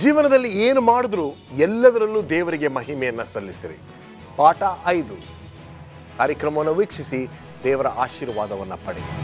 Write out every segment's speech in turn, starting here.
ಜೀವನದಲ್ಲಿ ಏನು ಮಾಡಿದ್ರೂ ಎಲ್ಲದರಲ್ಲೂ ದೇವರಿಗೆ ಮಹಿಮೆಯನ್ನು ಸಲ್ಲಿಸಿರಿ. ಪಾಠ 5 ಕಾರ್ಯಕ್ರಮವನ್ನು ವೀಕ್ಷಿಸಿ ದೇವರ ಆಶೀರ್ವಾದವನ್ನು ಪಡೆಯಿರಿ.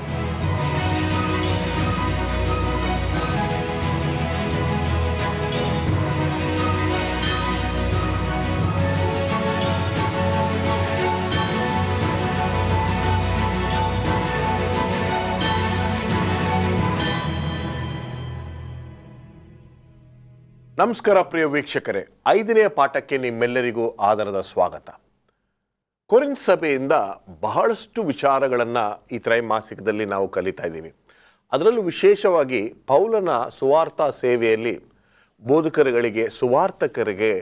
ನಮಸ್ಕಾರ ಪ್ರಿಯ ವೀಕ್ಷಕರೇ, 5ನೇ ಪಾಠಕ್ಕೆ ನಿಮ್ಮೆಲ್ಲರಿಗೂ ಆದರದ ಸ್ವಾಗತ. ಕೊರಿಂಥ ಸಭೆಯಿಂದ ಬಹಳಷ್ಟು ವಿಚಾರಗಳನ್ನು ಈ ತ್ರೈಮಾಸಿಕದಲ್ಲಿ ನಾವು ಕಲಿತಾ ಇದ್ದೀವಿ. ಅದರಲ್ಲೂ ವಿಶೇಷವಾಗಿ ಪೌಲನ ಸುವಾರ್ಥ ಸೇವೆಯಲ್ಲಿ ಬೋಧಕರುಗಳಿಗೆ, ಸುವಾರ್ಥಕರಿಗೆ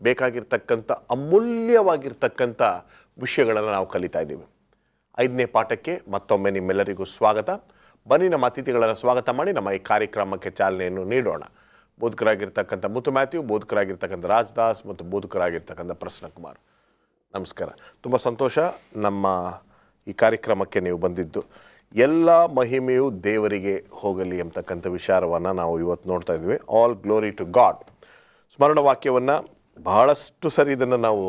ಬೇಕಾಗಿರ್ತಕ್ಕಂಥ ಅಮೂಲ್ಯವಾಗಿರ್ತಕ್ಕಂಥ ವಿಷಯಗಳನ್ನು ನಾವು ಕಲಿತಾ ಇದ್ದೀವಿ. 5ನೇ ಪಾಠಕ್ಕೆ ಮತ್ತೊಮ್ಮೆ ನಿಮ್ಮೆಲ್ಲರಿಗೂ ಸ್ವಾಗತ. ಬನ್ನಿ ನಮ್ಮ ಅತಿಥಿಗಳನ್ನು ಸ್ವಾಗತ ಮಾಡಿ ನಮ್ಮ ಈ ಕಾರ್ಯಕ್ರಮಕ್ಕೆ ಚಾಲನೆಯನ್ನು ನೀಡೋಣ. ಬೋಧಕರಾಗಿರ್ತಕ್ಕಂಥ ಮುತ್ತು ಮ್ಯಾಥ್ಯೂ, ಬೋಧಕರಾಗಿರ್ತಕ್ಕಂಥ ರಾಜದಾಸ್ ಮತ್ತು ಬೋಧಕರಾಗಿರ್ತಕ್ಕಂಥ ಪ್ರಸನ್ನಕುಮಾರ್, ನಮಸ್ಕಾರ. ತುಂಬ ಸಂತೋಷ ನಮ್ಮ ಈ ಕಾರ್ಯಕ್ರಮಕ್ಕೆ ನೀವು ಬಂದಿದ್ದು. ಎಲ್ಲ ಮಹಿಮೆಯು ದೇವರಿಗೆ ಹೋಗಲಿ ಅಂತಕ್ಕಂಥ ವಿಚಾರವನ್ನು ನಾವು ಇವತ್ತು ನೋಡ್ತಾ ಇದ್ವಿ. All glory to God. ಸ್ಮರಣ ವಾಕ್ಯವನ್ನು ಬಹಳಷ್ಟು ಸರಿ ಇದನ್ನು ನಾವು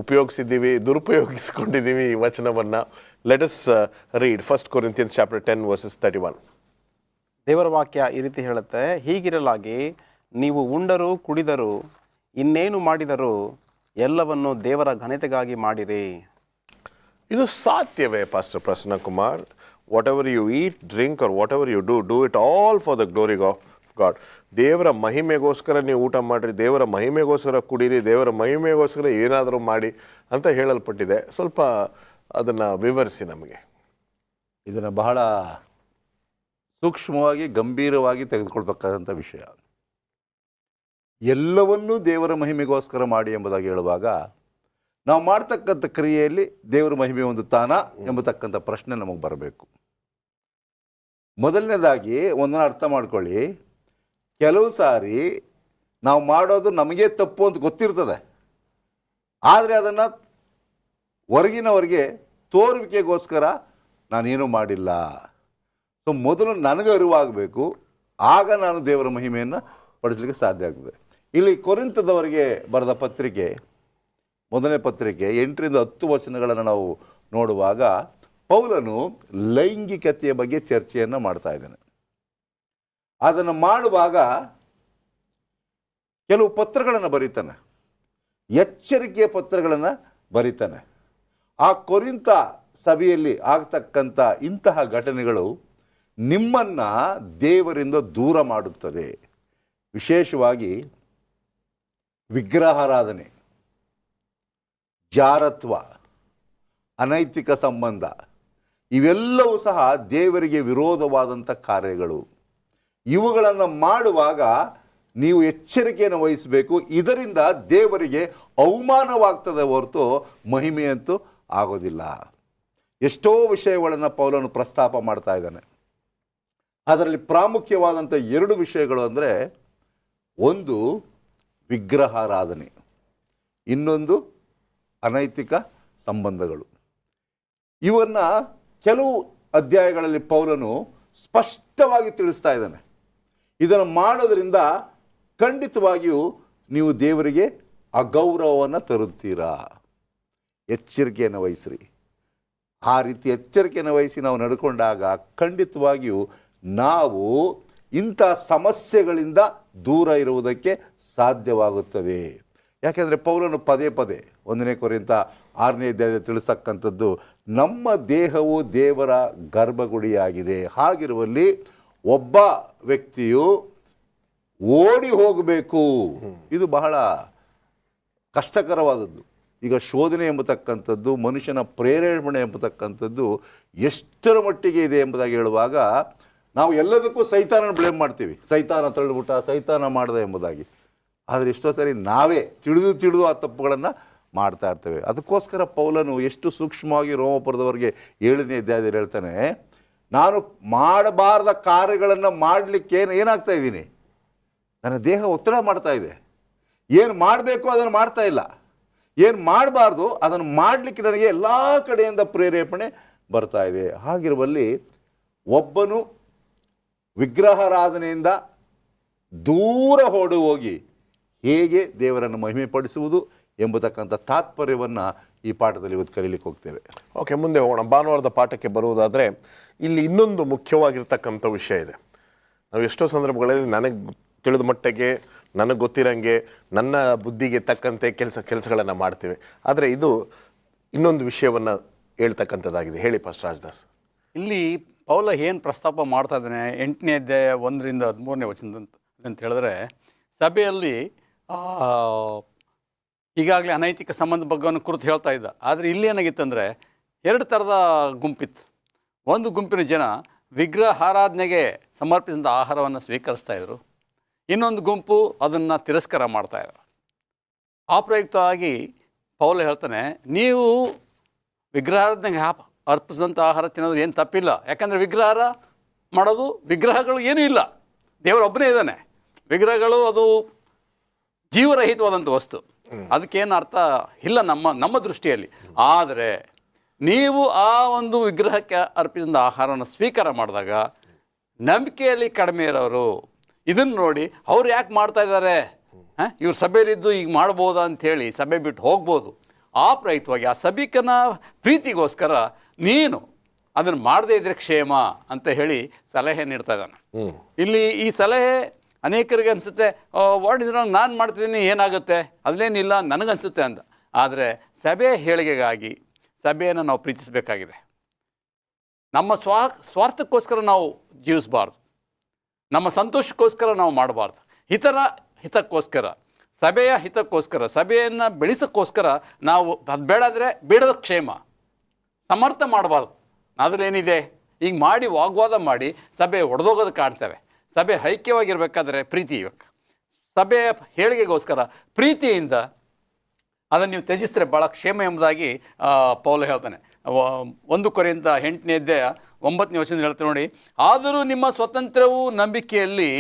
ಉಪಯೋಗಿಸಿದ್ದೀವಿ, ದುರುಪಯೋಗಿಸ್ಕೊಂಡಿದ್ದೀವಿ ಈ ವಚನವನ್ನು. Let us read 1 Corinthians chapter 10 verses 31. ದೇವರ ವಾಕ್ಯ ಈ ರೀತಿ ಹೇಳುತ್ತೆ, ಹೀಗಿರಲಾಗಿ ನೀವು ಉಂಡರೂ ಕುಡಿದರೂ ಇನ್ನೇನು ಮಾಡಿದರೂ ಎಲ್ಲವನ್ನು ದೇವರ ಘನತೆಗಾಗಿ ಮಾಡಿರಿ. ಇದು ಸಾಧ್ಯವೇ pastor Prasannakumar? Whatever you eat, drink or whatever you do it all for the glory of God. ದೇವರ ಮಹಿಮೆಗೋಸ್ಕರ ನೀವು ಊಟ ಮಾಡಿರಿ, ದೇವರ ಮಹಿಮೆಗೋಸ್ಕರ ಕುಡೀರಿ, ದೇವರ ಮಹಿಮೆಗೋಸ್ಕರ ಏನಾದರೂ ಮಾಡಿ ಅಂತ ಹೇಳಲ್ಪಟ್ಟಿದೆ. ಸ್ವಲ್ಪ ಅದನ್ನು ವಿವರಿಸಿ ನಮಗೆ. ಇದನ್ನು ಬಹಳ ಸೂಕ್ಷ್ಮವಾಗಿ, ಗಂಭೀರವಾಗಿ ತೆಗೆದುಕೊಳ್ಬೇಕಾದಂಥ ವಿಷಯ. ಎಲ್ಲವನ್ನೂ ದೇವರ ಮಹಿಮೆಗೋಸ್ಕರ ಮಾಡಿ ಎಂಬುದಾಗಿ ಹೇಳುವಾಗ ನಾವು ಮಾಡ್ತಕ್ಕಂಥ ಕ್ರಿಯೆಯಲ್ಲಿ ದೇವರ ಮಹಿಮೆ ಒಂದು ತಾನ ಎಂಬತಕ್ಕಂಥ ಪ್ರಶ್ನೆ ನಮಗೆ ಬರಬೇಕು. ಮೊದಲನೇದಾಗಿ ಒಂದನ್ನು ಅರ್ಥ ಮಾಡ್ಕೊಳ್ಳಿ, ಕೆಲವು ಸಾರಿ ನಾವು ಮಾಡೋದು ನಮಗೆ ತಪ್ಪು ಅಂತ ಗೊತ್ತಿರ್ತದೆ, ಆದರೆ ಅದನ್ನು ಹೊರಗಿನವರಿಗೆ ತೋರುವಿಕೆಗೋಸ್ಕರ ನಾನೇನೂ ಮಾಡಿಲ್ಲ. ಸೊ ಮೊದಲು ನನಗೆ ಅರಿವಾಗಬೇಕು, ಆಗ ನಾನು ದೇವರ ಮಹಿಮೆಯನ್ನು ಪಡಿಸಲಿಕ್ಕೆ ಸಾಧ್ಯ ಆಗ್ತದೆ. ಇಲ್ಲಿ ಕೊರಿಂಥದವರಿಗೆ ಬರೆದ ಪತ್ರಿಕೆ, ಮೊದಲನೇ ಪತ್ರಿಕೆ 8-10 ವಚನಗಳನ್ನು ನಾವು ನೋಡುವಾಗ ಪೌಲನು ಲೈಂಗಿಕತೆಯ ಬಗ್ಗೆ ಚರ್ಚೆಯನ್ನು ಮಾಡ್ತಾ ಇದ್ದಾನೆ. ಅದನ್ನು ಮಾಡುವಾಗ ಕೆಲವು ಪತ್ರಗಳನ್ನು ಬರೀತಾನೆ, ಎಚ್ಚರಿಕೆಯ ಪತ್ರಗಳನ್ನು ಬರೀತಾನೆ. ಆ ಕೊರಿಂಥ ಸಭೆಯಲ್ಲಿ ಆಗ್ತಕ್ಕಂಥ ಇಂತಹ ಘಟನೆಗಳು ನಿಮ್ಮನ್ನು ದೇವರಿಂದ ದೂರ ಮಾಡುತ್ತದೆ. ವಿಶೇಷವಾಗಿ ವಿಗ್ರಹಾರಾಧನೆ, ಜಾರತ್ವ, ಅನೈತಿಕ ಸಂಬಂಧ, ಇವೆಲ್ಲವೂ ಸಹ ದೇವರಿಗೆ ವಿರೋಧವಾದಂಥ ಕಾರ್ಯಗಳು. ಇವುಗಳನ್ನು ಮಾಡುವಾಗ ನೀವು ಎಚ್ಚರಿಕೆಯನ್ನು ವಹಿಸಬೇಕು. ಇದರಿಂದ ದೇವರಿಗೆ ಅವಮಾನವಾಗ್ತದೆ ಹೊರತು ಮಹಿಮೆಯಂತೂ ಆಗೋದಿಲ್ಲ. ಎಷ್ಟೋ ವಿಷಯಗಳನ್ನು ಪೌಲನು ಪ್ರಸ್ತಾಪ ಮಾಡ್ತಾ ಇದ್ದಾನೆ. ಅದರಲ್ಲಿ ಪ್ರಾಮುಖ್ಯವಾದಂಥ 2 ವಿಷಯಗಳು ಅಂದರೆ, ಒಂದು ವಿಗ್ರಹಾರಾಧನೆ, ಇನ್ನೊಂದು ಅನೈತಿಕ ಸಂಬಂಧಗಳು. ಇವನ್ನು ಕೆಲವು ಅಧ್ಯಾಯಗಳಲ್ಲಿ ಪೌಲನು ಸ್ಪಷ್ಟವಾಗಿ ತಿಳಿಸ್ತಾ ಇದ್ದಾನೆ. ಇದನ್ನು ಮಾಡೋದರಿಂದ ಖಂಡಿತವಾಗಿಯೂ ನೀವು ದೇವರಿಗೆ ಅಗೌರವವನ್ನು ತರುತ್ತೀರಾ. ಎಚ್ಚರಿಕೆಯನ್ನು ವಹಿಸ್ರಿ. ಆ ರೀತಿ ಎಚ್ಚರಿಕೆಯನ್ನು ವಹಿಸಿ ನಾವು ನಡ್ಕೊಂಡಾಗ ಖಂಡಿತವಾಗಿಯೂ ನಾವು ಇಂಥ ಸಮಸ್ಯೆಗಳಿಂದ ದೂರ ಇರುವುದಕ್ಕೆ ಸಾಧ್ಯವಾಗುತ್ತದೆ. ಯಾಕೆಂದರೆ ಪೌಲನು ಪದೇ 1 ಕೊರಿಂಥ 6ನೇ ಅಧ್ಯಾಯದಲ್ಲಿ ತಿಳಿಸ್ತಕ್ಕಂಥದ್ದು, ನಮ್ಮ ದೇಹವು ದೇವರ ಗರ್ಭಗುಡಿಯಾಗಿದೆ. ಹಾಗಿರುವಲ್ಲಿ ಒಬ್ಬ ವ್ಯಕ್ತಿಯು ಓಡಿ ಹೋಗಬೇಕು. ಇದು ಬಹಳ ಕಷ್ಟಕರವಾದದ್ದು. ಈಗ ಶೋಧನೆ ಎಂಬತಕ್ಕಂಥದ್ದು, ಮನುಷ್ಯನ ಪ್ರೇರೇಪಣೆ ಎಂಬತಕ್ಕಂಥದ್ದು ಎಷ್ಟರ ಮಟ್ಟಿಗೆ ಇದೆ ಎಂಬುದಾಗಿ ಹೇಳುವಾಗ ನಾವು ಎಲ್ಲದಕ್ಕೂ ಸೈತಾನನ ಬ್ಲೇಮ್ ಮಾಡ್ತೀವಿ. ಸೈತಾನ ತಳ್ಳಿಬಿಟ್ಟ, ಸೈತಾನ ಮಾಡಿದೆ ಎಂಬುದಾಗಿ. ಆದರೆ ಎಷ್ಟೋ ಸರಿ ನಾವೇ ತಿಳಿದು ಆ ತಪ್ಪುಗಳನ್ನು ಮಾಡ್ತಾ ಇರ್ತೇವೆ. ಅದಕ್ಕೋಸ್ಕರ ಪೌಲನು ಎಷ್ಟು ಸೂಕ್ಷ್ಮವಾಗಿ ರೋಮಪುರದವರಿಗೆ 7ನೇ ಅಧ್ಯಾಯದಲ್ಲಿ ಹೇಳ್ತಾನೆ, ನಾನು ಮಾಡಬಾರ್ದ ಕಾರ್ಯಗಳನ್ನು ಮಾಡಲಿಕ್ಕೆ ಏನಾಗ್ತಾ ಇದ್ದೀನಿ, ನನ್ನ ದೇಹ ಒತ್ತಡ ಮಾಡ್ತಾ ಇದೆ. ಏನು ಮಾಡಬೇಕು ಅದನ್ನು ಮಾಡ್ತಾ ಇಲ್ಲ, ಏನು ಮಾಡಬಾರ್ದು ಅದನ್ನು ಮಾಡಲಿಕ್ಕೆ ನನಗೆ ಎಲ್ಲ ಕಡೆಯಿಂದ ಪ್ರೇರೇಪಣೆ ಬರ್ತಾ ಇದೆ. ಹಾಗಿರುವಲ್ಲಿ ಒಬ್ಬನು ವಿಗ್ರಹಾರಾಧನೆಯಿಂದ ದೂರ ಹೋಗಿ ಹೇಗೆ ದೇವರನ್ನು ಮಹಿಮೆಪಡಿಸುವುದು ಎಂಬತಕ್ಕಂಥ ತಾತ್ಪರ್ಯವನ್ನು ಈ ಪಾಠದಲ್ಲಿ ಇವತ್ತು ಕಲೀಲಿಕ್ಕೆ ಹೋಗ್ತೇವೆ. ಓಕೆ, ಮುಂದೆ ಹೋಗೋಣ. ಭಾನುವಾರದ ಪಾಠಕ್ಕೆ ಬರುವುದಾದರೆ ಇಲ್ಲಿ ಇನ್ನೊಂದು ಮುಖ್ಯವಾಗಿರ್ತಕ್ಕಂಥ ವಿಷಯ ಇದೆ. ನಾವು ಎಷ್ಟೋ ಸಂದರ್ಭಗಳಲ್ಲಿ ನನಗೆ ತಿಳಿದ ಮಟ್ಟಿಗೆ, ನನಗೆ ಗೊತ್ತಿರೋಂಗೆ, ನನ್ನ ಬುದ್ಧಿಗೆ ತಕ್ಕಂತೆ ಕೆಲಸಗಳನ್ನು ಮಾಡ್ತೀವಿ. ಆದರೆ ಇದು ಇನ್ನೊಂದು ವಿಷಯವನ್ನು ಹೇಳ್ತಕ್ಕಂಥದ್ದಾಗಿದೆ. ಹೇಳಿ ಪಾಸ್ಟರ್ ರಾಜದಾಸ್. ಇಲ್ಲಿ ಪೌಲ ಏನು ಪ್ರಸ್ತಾಪ ಮಾಡ್ತಾ ಇದ್ದಾನೆ 8ನೇ ಅಧ್ಯಾಯ 1ರಿಂದ 13ನೇ ವಚನ ಅಂತ ಹೇಳಿದ್ರೆ, ಸಭೆಯಲ್ಲಿ ಈಗಾಗಲೇ ಅನೈತಿಕ ಸಂಬಂಧ ಬಗ್ಗೆಯನ್ನು ಕುರಿತು ಹೇಳ್ತಾ ಇದ್ದ. ಆದರೆ ಇಲ್ಲಿ ಏನಾಗಿತ್ತಂದರೆ 2 ಥರದ ಗುಂಪಿತ್ತು. ಒಂದು ಗುಂಪಿನ ಜನ ವಿಗ್ರಹಾರಾಧನೆಗೆ ಸಮರ್ಪಿಸಿದ ಆಹಾರವನ್ನು ಸ್ವೀಕರಿಸ್ತಾ ಇದ್ರು. ಇನ್ನೊಂದು ಗುಂಪು ಅದನ್ನು ತಿರಸ್ಕಾರ ಮಾಡ್ತಾಯಿದ್ರು. ಆ ಪ್ರಯುಕ್ತವಾಗಿ ಪೌಲ ಹೇಳ್ತಾನೆ, ನೀವು ವಿಗ್ರಹಾರಾಧನೆಗೆ ಅರ್ಪಿಸಿದಂಥ ಆಹಾರ ತಿನ್ನೋದು ಏನು ತಪ್ಪಿಲ್ಲ. ಯಾಕಂದರೆ ವಿಗ್ರಹ ಮಾಡೋದು, ವಿಗ್ರಹಗಳು ಏನೂ ಇಲ್ಲ, ದೇವರೊಬ್ಬನೇ ಇದ್ದಾನೆ. ವಿಗ್ರಹಗಳು ಅದು ಜೀವರಹಿತವಾದಂಥ ವಸ್ತು, ಅದಕ್ಕೇನು ಅರ್ಥ ಇಲ್ಲ ನಮ್ಮ ದೃಷ್ಟಿಯಲ್ಲಿ. ಆದರೆ ನೀವು ಆ ಒಂದು ವಿಗ್ರಹಕ್ಕೆ ಅರ್ಪಿಸಿದ ಆಹಾರವನ್ನು ಸ್ವೀಕಾರ ಮಾಡಿದಾಗ ನಂಬಿಕೆಯಲ್ಲಿ ಕಡಿಮೆ ಇರೋರು ಇದನ್ನು ನೋಡಿ ಅವ್ರು ಯಾಕೆ ಮಾಡ್ತಾ ಇದ್ದಾರೆ, ಇವ್ರು ಸಭೆಯಲ್ಲಿದ್ದು ಈಗ ಮಾಡ್ಬೋದಾ ಅಂಥೇಳಿ ಸಭೆ ಬಿಟ್ಟು ಹೋಗ್ಬೋದು. ಆ ಪ್ರಯುಕ್ತವಾಗಿ ಆ ಸಭಿಕನ ಪ್ರೀತಿಗೋಸ್ಕರ ನೀನು ಅದನ್ನು ಮಾಡದೇ ಇದ್ರೆ ಕ್ಷೇಮ ಅಂತ ಹೇಳಿ ಸಲಹೆ ನೀಡ್ತಾ ಇದ್ದಾನೆ. ಇಲ್ಲಿ ಈ ಸಲಹೆ ಅನೇಕರಿಗೆ ಅನಿಸುತ್ತೆ, ವಾಟ್ ಇಸ್ ರಾಂಗ್, ನಾನು ಮಾಡ್ತಿದ್ದೀನಿ, ಏನಾಗುತ್ತೆ, ಅದೇನಿಲ್ಲ ನನಗನ್ಸುತ್ತೆ ಅಂತ. ಆದರೆ ಸಭೆ ಹೇಳಿಕೆಗಾಗಿ ಸಭೆಯನ್ನು ನಾವು ಪ್ರೀತಿಸಬೇಕಾಗಿದೆ. ನಮ್ಮ ಸ್ವಾರ್ಥಕ್ಕೋಸ್ಕರ ನಾವು ಜೀವಿಸಬಾರ್ದು, ನಮ್ಮ ಸಂತೋಷಕ್ಕೋಸ್ಕರ ನಾವು ಮಾಡಬಾರ್ದು. ಹಿತಕ್ಕೋಸ್ಕರ, ಸಭೆಯ ಹಿತಕ್ಕೋಸ್ಕರ, ಸಭೆಯನ್ನು ಬೆಳೆಸೋಕ್ಕೋಸ್ಕರ ನಾವು ಅದು ಬೇಡ ಅಂದರೆ ಬೇಡದ ಕ್ಷೇಮ ಸಮರ್ಥ ಮಾಡಬಾರ್ದು. ಅದರಲ್ಲೇನಿದೆ, ಈಗ ಮಾಡಿ ವಾಗ್ವಾದ ಮಾಡಿ ಸಭೆ ಒಡೆದೋಗೋದು ಕಾಣ್ತೇವೆ. ಸಭೆ ಐಕ್ಯವಾಗಿರಬೇಕಾದ್ರೆ ಪ್ರೀತಿ ಇರಬೇಕು. ಸಭೆಯ ಹೇಳಿಕೆಗೋಸ್ಕರ ಪ್ರೀತಿಯಿಂದ ಅದನ್ನು ನೀವು ತ್ಯಜಿಸಿದ್ರೆ ಭಾಳ ಕ್ಷೇಮ ಎಂಬುದಾಗಿ ಪೌಲ ಹೇಳ್ತಾನೆ. 1 ಕೊರಿಂಥ 8ನೇ ಅಧ್ಯಾಯ 9ನೇ ವಚನ ಹೇಳ್ತಾನೆ ನೋಡಿ, ಆದರೂ ನಿಮ್ಮ ಸ್ವಾತಂತ್ರ್ಯವು ನಂಬಿಕೆಯಲ್ಲಿ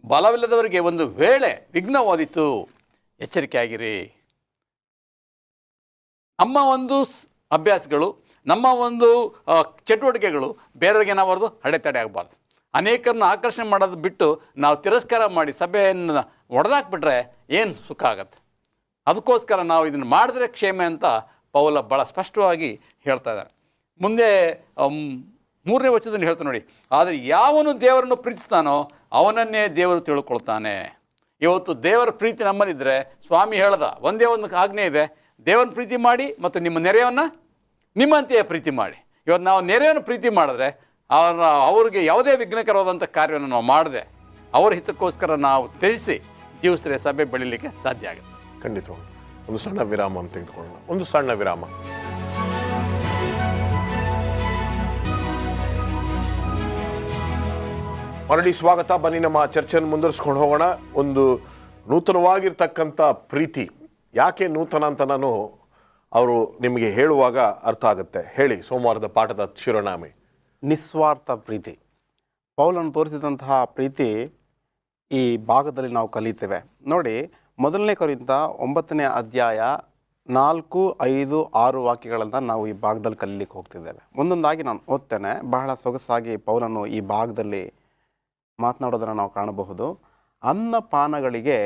ಬಲವಿಲ್ಲದವರಿಗೆ ಒಂದು ವೇಳೆ ವಿಘ್ನವಾದೀತು, ಎಚ್ಚರಿಕೆಯಾಗಿರಿ. ನಮ್ಮ ಒಂದು ಅಭ್ಯಾಸಗಳು, ನಮ್ಮ ಒಂದು ಚಟುವಟಿಕೆಗಳು ಬೇರೆಯವ್ರಿಗೆ ಏನಾಗಬಾರ್ದು, ಅಡೆತಡೆ ಆಗಬಾರ್ದು. ಅನೇಕರನ್ನ ಆಕರ್ಷಣೆ ಮಾಡೋದು ಬಿಟ್ಟು ನಾವು ತಿರಸ್ಕಾರ ಮಾಡಿ ಸಭೆಯನ್ನು ಒಡೆದಾಕ್ಬಿಟ್ರೆ ಏನು ಸುಖ ಆಗತ್ತೆ. ಅದಕ್ಕೋಸ್ಕರ ನಾವು ಇದನ್ನು ಮಾಡಿದ್ರೆ ಕ್ಷೇಮ ಅಂತ ಪೌಲ ಭಾಳ ಸ್ಪಷ್ಟವಾಗಿ ಹೇಳ್ತಾ ಇದ್ದಾನೆ. ಮುಂದೆ 3ನೇ ವಚನದಲ್ಲಿ ಹೇಳ್ತಾನೆ ನೋಡಿ, ಆದರೆ ಯಾವನು ದೇವರನ್ನು ಪ್ರೀತಿಸ್ತಾನೋ ಅವನನ್ನೇ ದೇವರು ತಿಳ್ಕೊಳ್ತಾನೆ. ಇವತ್ತು ದೇವರ ಪ್ರೀತಿ ನಮ್ಮಲ್ಲಿದ್ದರೆ, ಸ್ವಾಮಿ ಹೇಳ್ದ ಒಂದೇ ಒಂದು ಆಜ್ಞೆ ಇದೆ, ದೇವರನ್ನ ಪ್ರೀತಿ ಮಾಡಿ ಮತ್ತು ನಿಮ್ಮ ನೆರೆಯನ್ನು ನಿಮ್ಮಂತೆಯೇ ಪ್ರೀತಿ ಮಾಡಿ. ಇವತ್ತು ನಾವು ನೆರೆಯನ್ನು ಪ್ರೀತಿ ಮಾಡಿದ್ರೆ ಅವ್ರಿಗೆ ಯಾವುದೇ ವಿಘ್ನಕರವಾದಂಥ ಕಾರ್ಯವನ್ನು ನಾವು ಮಾಡದೆ ಅವರ ಹಿತಕ್ಕೋಸ್ಕರ ನಾವು ತ್ಯಜಿಸಿ ಜೀವಿಸಿದ್ರೆ ಸಭೆ ಬೆಳೀಲಿಕ್ಕೆ ಸಾಧ್ಯ ಆಗುತ್ತೆ. ಖಂಡಿತವಾಗಿ. ಒಂದು ಸಣ್ಣ ವಿರಾಮ ಅಂತ ತೆಗೆದುಕೊಳ್ಳೋಣ. ಒಂದು ಸಣ್ಣ ವಿರಾಮ. ಮರಳಿ ಸ್ವಾಗತ. ಬನ್ನಿ ನಮ್ಮ ಚರ್ಚೆಯನ್ನು ಮುಂದುವರಿಸ್ಕೊಂಡು ಹೋಗೋಣ. ಒಂದು ನೂತನವಾಗಿರ್ತಕ್ಕಂಥ ಪ್ರೀತಿ ಯಾಕೆ ನೂತನ ಅಂತ ನಾನು ಅವರು ನಿಮಗೆ ಹೇಳುವಾಗ ಅರ್ಥ ಆಗುತ್ತೆ. ಹೇಳಿ, ಸೋಮವಾರದ ಪಾಠದ ಶಿರೋನಾಮೆ ನಿಸ್ವಾರ್ಥ ಪ್ರೀತಿ. ಪೌಲನು ತೋರಿಸಿದಂತಹ ಪ್ರೀತಿ ಈ ಭಾಗದಲ್ಲಿ ನಾವು ಕಲಿತೇವೆ ನೋಡಿ. 1ನೇ ಕೊರಿಂಥ 9ನೇ ಅಧ್ಯಾಯ 4, 5, 6 ವಾಕ್ಯಗಳನ್ನು ನಾವು ಈ ಭಾಗದಲ್ಲಿ ಕಲೀಲಿಕ್ಕೆ ಹೋಗ್ತಿದ್ದೇವೆ. ಒಂದೊಂದಾಗಿ ನಾನು ಓದ್ತೇನೆ. ಬಹಳ ಸೊಗಸಾಗಿ ಪೌಲನು ಈ ಭಾಗದಲ್ಲಿ ಮಾತನಾಡೋದನ್ನು ನಾವು ಕಾಣಬಹುದು. ಅನ್ನಪಾನಗಳಿಗೆ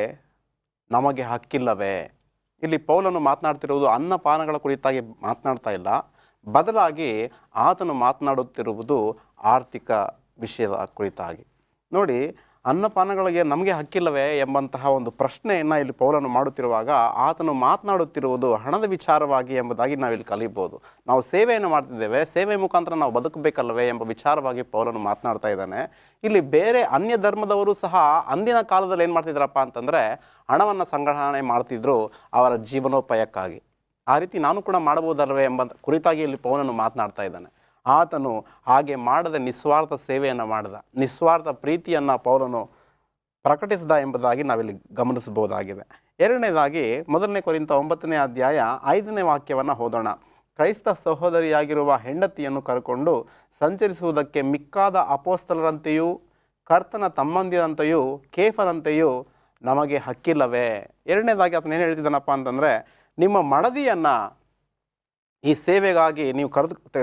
ನಮಗೆ ಹಕ್ಕಿಲ್ಲವೇ? ಇಲ್ಲಿ ಪೌಲನು ಮಾತನಾಡ್ತಿರುವುದು ಅನ್ನಪಾನಗಳ ಕುರಿತಾಗಿ ಮಾತನಾಡ್ತಾ ಇಲ್ಲ, ಬದಲಾಗಿ ಆತನು ಮಾತನಾಡುತ್ತಿರುವುದು ಆರ್ಥಿಕ ವಿಷಯದ ಕುರಿತಾಗಿ. ನೋಡಿ, ಅನ್ನಪಾನಗಳಿಗೆ ನಮಗೆ ಹಕ್ಕಿಲ್ಲವೇ ಎಂಬಂತಹ ಒಂದು ಪ್ರಶ್ನೆಯನ್ನು ಇಲ್ಲಿ ಪೌಲನು ಮಾಡುತ್ತಿರುವಾಗ ಆತನು ಮಾತನಾಡುತ್ತಿರುವುದು ಹಣದ ವಿಚಾರವಾಗಿ ಎಂಬುದಾಗಿ ನಾವಿಲ್ಲಿ ಕಲಿಬೋದು. ನಾವು ಸೇವೆಯನ್ನು ಮಾಡ್ತಿದ್ದೇವೆ, ಸೇವೆ ಮುಖಾಂತರ ನಾವು ಬದುಕಬೇಕಲ್ಲವೇ ಎಂಬ ವಿಚಾರವಾಗಿ ಪೌಲನು ಮಾತನಾಡ್ತಾ ಇದ್ದಾನೆ. ಇಲ್ಲಿ ಬೇರೆ ಅನ್ಯ ಧರ್ಮದವರು ಸಹ ಅಂದಿನ ಕಾಲದಲ್ಲಿ ಏನು ಮಾಡ್ತಿದ್ರಪ್ಪ ಅಂತಂದರೆ ಹಣವನ್ನು ಸಂಗ್ರಹಣೆ ಮಾಡ್ತಿದ್ರು ಅವರ ಜೀವನೋಪಾಯಕ್ಕಾಗಿ. ಆ ರೀತಿ ನಾನು ಕೂಡ ಮಾಡಬಹುದಲ್ವೇ ಎಂಬ ಕುರಿತಾಗಿ ಇಲ್ಲಿ ಪೌಲನು ಮಾತನಾಡ್ತಾ ಇದ್ದಾನೆ. ಆತನು ಹಾಗೆ ಮಾಡದ ನಿಸ್ವಾರ್ಥ ಸೇವೆಯನ್ನು ಮಾಡಿದ, ನಿಸ್ವಾರ್ಥ ಪ್ರೀತಿಯನ್ನು ಪೌಲನು ಪ್ರಕಟಿಸಿದ ಎಂಬುದಾಗಿ ನಾವಿಲ್ಲಿ ಗಮನಿಸಬಹುದಾಗಿದೆ. ಎರಡನೇದಾಗಿ 1ನೇ ಕೊರಿಂಥ 9ನೇ ಅಧ್ಯಾಯ 5ನೇ ವಾಕ್ಯವನ್ನು ಓದೋಣ. ಕ್ರೈಸ್ತ ಸಹೋದರಿಯಾಗಿರುವ ಹೆಂಡತಿಯನ್ನು ಕರೆಕೊಂಡು ಸಂಚರಿಸುವುದಕ್ಕೆ ಮಿಕ್ಕಾದ ಅಪೋಸ್ತಲರಂತೆಯೂ ಕರ್ತನ ತಮ್ಮಂದಿರಂತೆಯೂ ಕೇಫನಂತೆಯೂ ನಮಗೆ ಹಕ್ಕಿಲ್ಲವೇ? ಎರಡನೇದಾಗಿ ಆತನು ಏನು ಹೇಳ್ತಿದ್ದಾನಪ್ಪ ಅಂತಂದರೆ, ನಿಮ್ಮ ಮಡದಿಯನ್ನು ಈ ಸೇವೆಗಾಗಿ ನೀವು